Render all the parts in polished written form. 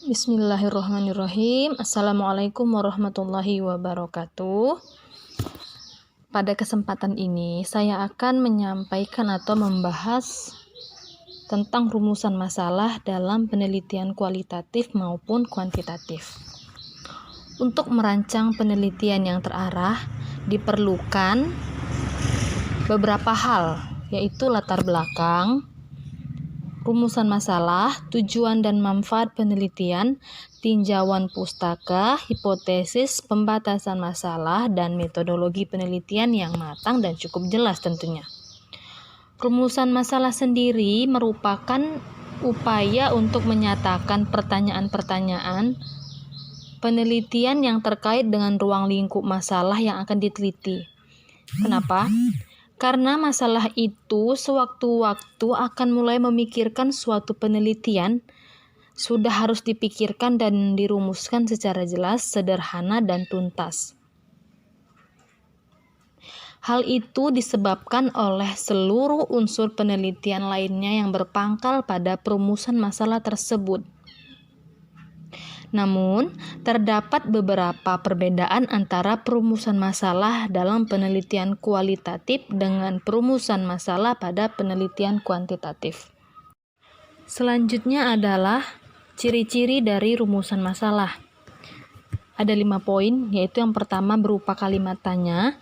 Bismillahirrahmanirrahim. Assalamualaikum warahmatullahi wabarakatuh. Pada kesempatan ini, saya akan menyampaikan atau membahas tentang rumusan masalah dalam penelitian kualitatif maupun kuantitatif. Untuk merancang penelitian yang terarah, diperlukan beberapa hal, yaitu latar belakang, rumusan masalah, tujuan dan manfaat penelitian, tinjauan pustaka, hipotesis, pembatasan masalah, dan metodologi penelitian yang matang dan cukup jelas tentunya. Rumusan masalah sendiri merupakan upaya untuk menyatakan pertanyaan-pertanyaan penelitian yang terkait dengan ruang lingkup masalah yang akan diteliti. Kenapa? Karena masalah itu sewaktu-waktu akan mulai memikirkan suatu penelitian, sudah harus dipikirkan dan dirumuskan secara jelas, sederhana, dan tuntas. Hal itu disebabkan oleh seluruh unsur penelitian lainnya yang berpangkal pada perumusan masalah tersebut. Namun, terdapat beberapa perbedaan antara perumusan masalah dalam penelitian kualitatif dengan perumusan masalah pada penelitian kuantitatif. Selanjutnya adalah ciri-ciri dari rumusan masalah. Ada 5 poin, yaitu yang pertama berupa kalimat tanya,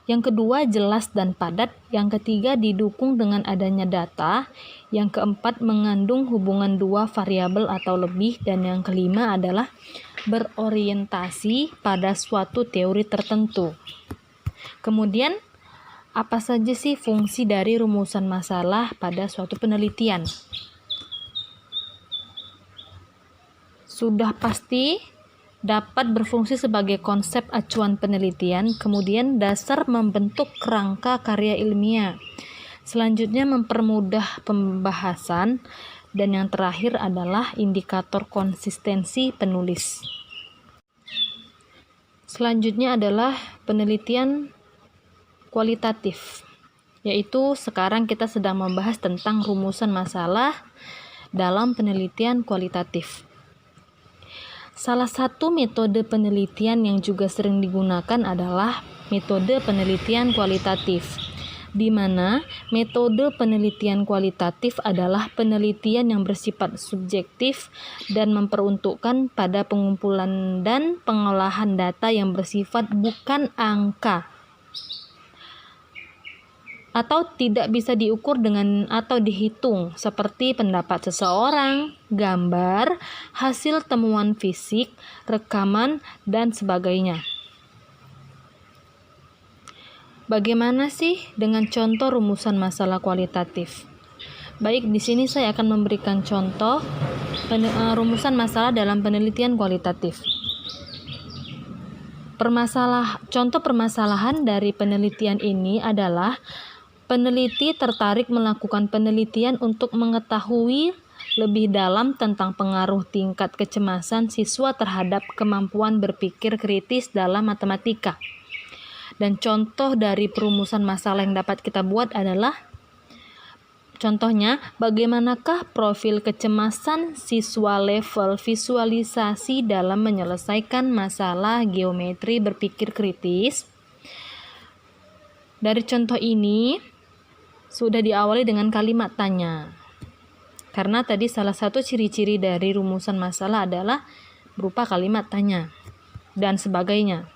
yang kedua jelas dan padat, yang ketiga didukung dengan adanya data, yang keempat mengandung hubungan dua variabel atau lebih, dan yang kelima adalah berorientasi pada suatu teori tertentu. Kemudian, apa saja sih fungsi dari rumusan masalah pada suatu penelitian? Sudah pasti dapat berfungsi sebagai konsep acuan penelitian, kemudian dasar membentuk kerangka karya ilmiah. Selanjutnya mempermudah pembahasan, dan yang terakhir adalah indikator konsistensi penulis. Selanjutnya adalah penelitian kualitatif, yaitu sekarang kita sedang membahas tentang rumusan masalah dalam penelitian kualitatif. Salah satu metode penelitian yang juga sering digunakan adalah metode penelitian kualitatif, di mana metode penelitian kualitatif adalah penelitian yang bersifat subjektif dan memperuntukkan pada pengumpulan dan pengolahan data yang bersifat bukan angka, atau tidak bisa diukur dengan atau dihitung, seperti pendapat seseorang, gambar, hasil temuan fisik, rekaman, dan sebagainya. Bagaimana sih dengan contoh rumusan masalah kualitatif? Baik, di sini saya akan memberikan contoh rumusan masalah dalam penelitian kualitatif. Contoh permasalahan dari penelitian ini adalah peneliti tertarik melakukan penelitian untuk mengetahui lebih dalam tentang pengaruh tingkat kecemasan siswa terhadap kemampuan berpikir kritis dalam matematika. Dan contoh dari perumusan masalah yang dapat kita buat adalah, contohnya, bagaimanakah profil kecemasan siswa level visualisasi dalam menyelesaikan masalah geometri berpikir kritis? Dari contoh ini, sudah diawali dengan kalimat tanya. Karena tadi salah satu ciri-ciri dari rumusan masalah adalah berupa kalimat tanya dan sebagainya.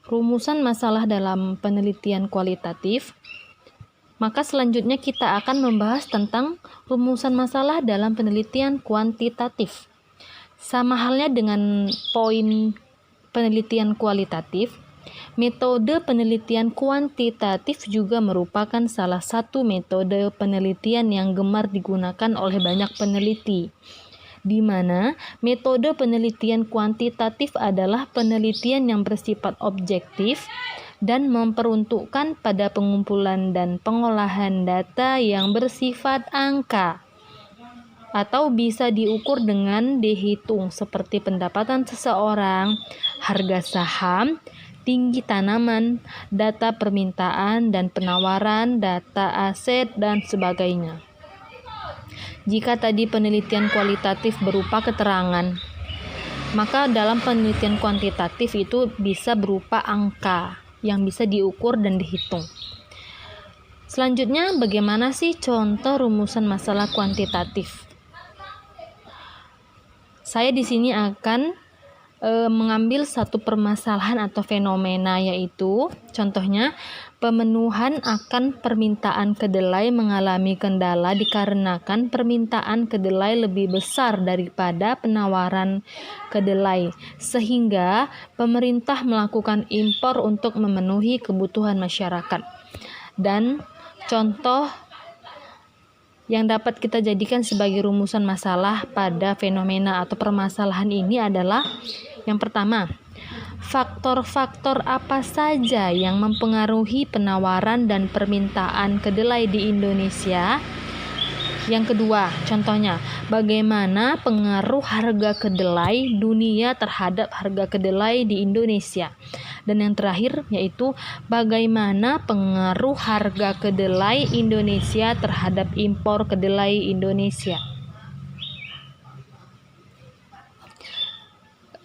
Rumusan masalah dalam penelitian kualitatif. Maka selanjutnya kita akan membahas tentang rumusan masalah dalam penelitian kuantitatif. Sama halnya dengan poin penelitian kualitatif, metode penelitian kuantitatif juga merupakan salah satu metode penelitian yang gemar digunakan oleh banyak peneliti, di mana metode penelitian kuantitatif adalah penelitian yang bersifat objektif dan memperuntukkan pada pengumpulan dan pengolahan data yang bersifat angka, atau bisa diukur dengan dihitung, seperti pendapatan seseorang, harga saham, tinggi tanaman, data permintaan dan penawaran, data aset, dan sebagainya. Jika tadi penelitian kualitatif berupa keterangan, maka dalam penelitian kuantitatif itu bisa berupa angka yang bisa diukur dan dihitung. Selanjutnya, bagaimana sih contoh rumusan masalah kuantitatif? Saya di sini akan mengambil satu permasalahan atau fenomena, yaitu contohnya pemenuhan akan permintaan kedelai mengalami kendala dikarenakan permintaan kedelai lebih besar daripada penawaran kedelai, sehingga pemerintah melakukan impor untuk memenuhi kebutuhan masyarakat. Dan contoh yang dapat kita jadikan sebagai rumusan masalah pada fenomena atau permasalahan ini adalah yang pertama, faktor-faktor apa saja yang mempengaruhi penawaran dan permintaan kedelai di Indonesia? Yang kedua, contohnya, bagaimana pengaruh harga kedelai dunia terhadap harga kedelai di Indonesia? Dan yang terakhir, yaitu bagaimana pengaruh harga kedelai Indonesia terhadap impor kedelai Indonesia?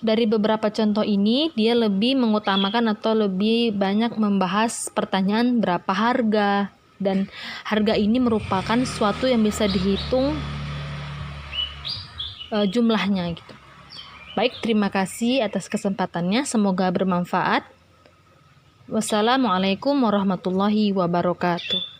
Dari beberapa contoh ini, dia lebih mengutamakan atau lebih banyak membahas pertanyaan berapa harga, dan harga ini merupakan suatu yang bisa dihitung jumlahnya gitu. Baik, terima kasih atas kesempatannya, semoga bermanfaat. Wassalamualaikum warahmatullahi wabarakatuh.